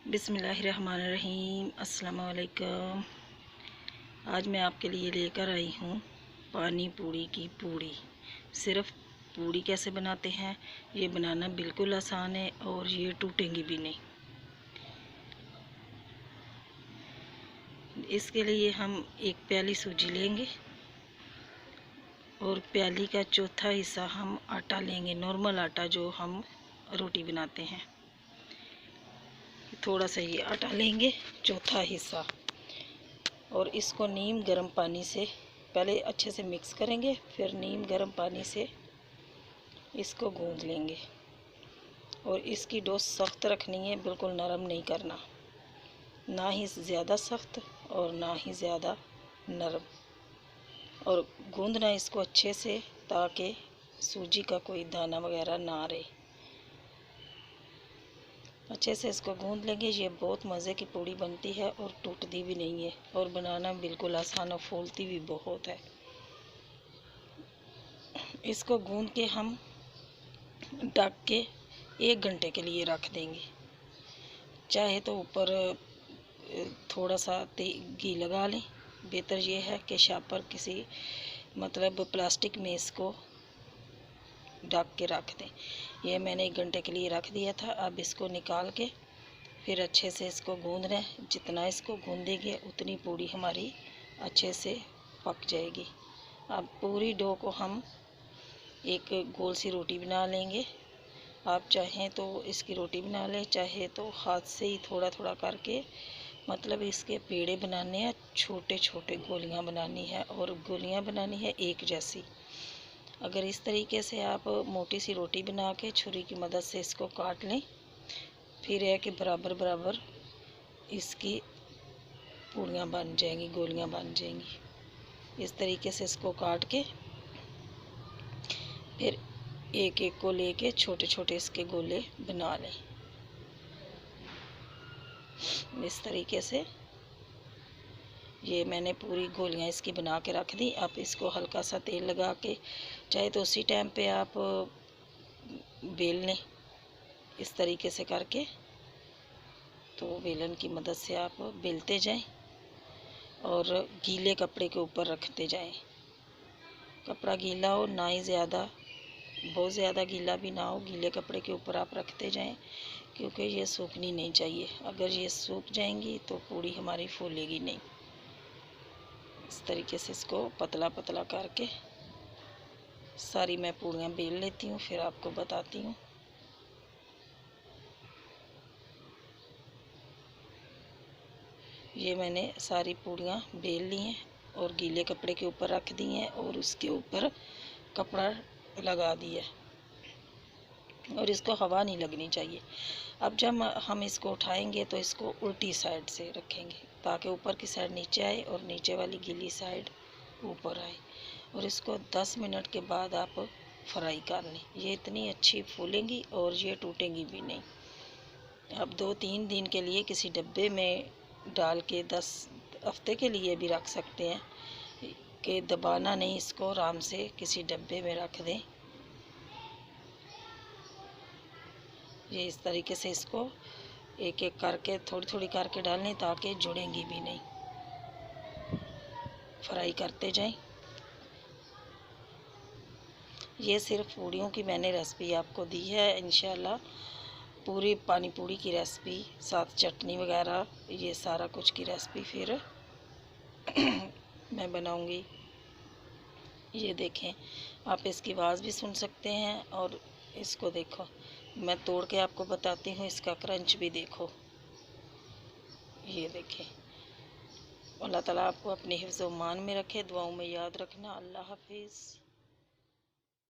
बिस्मिल्लाहिर्रहमानिर्रहीम। अस्सलाम वालेकुम। आज मैं आपके लिए लेकर आई हूँ पानी पूरी की पूड़ी। सिर्फ पूड़ी कैसे बनाते हैं ये बनाना बिल्कुल आसान है और ये टूटेंगी भी नहीं। इसके लिए हम एक प्याली सूजी लेंगे और प्याली का चौथा हिस्सा हम आटा लेंगे, नॉर्मल आटा जो हम रोटी बनाते हैं। थोड़ा सा ये आटा लेंगे, चौथा हिस्सा, और इसको नीम गर्म पानी से पहले अच्छे से मिक्स करेंगे, फिर नीम गर्म पानी से इसको गूंद लेंगे। और इसकी डो सख्त रखनी है, बिल्कुल नरम नहीं करना, ना ही ज़्यादा सख्त और ना ही ज़्यादा नरम। और गूंदना इसको अच्छे से ताकि सूजी का कोई दाना वगैरह ना रहे। अच्छे से इसको गूंद लेंगे। ये बहुत मज़े की पूड़ी बनती है और टूटती भी नहीं है और बनाना बिल्कुल आसान और फूलती भी बहुत है। इसको गूंद के हम ढक के 1 घंटे के लिए रख देंगे। चाहे तो ऊपर थोड़ा सा घी लगा लें। बेहतर ये है कि शापर किसी प्लास्टिक में इसको ढक के रख दें। ये मैंने 1 घंटे के लिए रख दिया था। अब इसको निकाल के फिर अच्छे से इसको गूंदना है। जितना इसको गूंदेंगे उतनी पूड़ी हमारी अच्छे से पक जाएगी। अब पूरी डो को हम एक गोल सी रोटी बना लेंगे। आप चाहें तो इसकी रोटी बना लें, चाहे तो हाथ से ही थोड़ा थोड़ा करके इसके पेड़े बनाने हैं, छोटे छोटे गोलियां बनानी है और गोलियां बनानी है एक जैसी। अगर इस तरीके से आप मोटी सी रोटी बना के छुरी की मदद से इसको काट लें, फिर है कि बराबर बराबर इसकी पूड़ियाँ बन जाएंगी, गोलियाँ बन जाएंगी। इस तरीके से इसको काट के फिर एक एक को लेके छोटे छोटे इसके गोले बना लें। इस तरीके से ये मैंने पूरी गोलियां इसकी बना के रख दी। आप इसको हल्का सा तेल लगा के, चाहे तो उसी टाइम पे आप बेल लें इस तरीके से करके। तो बेलन की मदद से आप बेलते जाएं और गीले कपड़े के ऊपर रखते जाएं। कपड़ा गीला हो, ना ही ज़्यादा, बहुत ज़्यादा गीला भी ना हो। गीले कपड़े के ऊपर आप रखते जाएं क्योंकि ये सूखनी नहीं चाहिए। अगर ये सूख जाएंगी तो पूड़ी हमारी फूलेगी नहीं। इस तरीके से इसको पतला पतला करके सारी मैं पूड़ियाँ बेल लेती हूँ, फिर आपको बताती हूँ। ये मैंने सारी पूड़ियाँ बेल ली हैं और गीले कपड़े के ऊपर रख दी हैं और उसके ऊपर कपड़ा लगा दिया और इसको हवा नहीं लगनी चाहिए। अब जब हम इसको उठाएंगे तो इसको उल्टी साइड से रखेंगे ताकि ऊपर की साइड नीचे आए और नीचे वाली गीली साइड ऊपर आए। और इसको 10 मिनट के बाद आप फ्राई कर लें। ये इतनी अच्छी फूलेंगी और ये टूटेंगी भी नहीं। आप 2-3 दिन के लिए किसी डब्बे में डाल के 10 हफ्ते के लिए भी रख सकते हैं कि दबाना नहीं, इसको आराम से किसी डब्बे में रख दें। ये इस तरीके से इसको एक एक करके थोड़ी थोड़ी करके डालें ताकि जुड़ेंगी भी नहीं। फ्राई करते जाएं। ये सिर्फ पूड़ियों की मैंने रेसिपी आपको दी है। इंशाल्लाह पूरी पानी पूड़ी की रेसिपी, साथ चटनी वगैरह, ये सारा कुछ की रेसिपी फिर मैं बनाऊंगी। ये देखें, आप इसकी आवाज़ भी सुन सकते हैं और इसको देखो, मैं तोड़ के आपको बताती हूँ। इसका क्रंच भी देखो। ये देखें। अल्लाह ताला आपको अपने हिफ्ज़-ओ-मान में रखे। दुआओं में याद रखना। अल्लाह हाफिज़।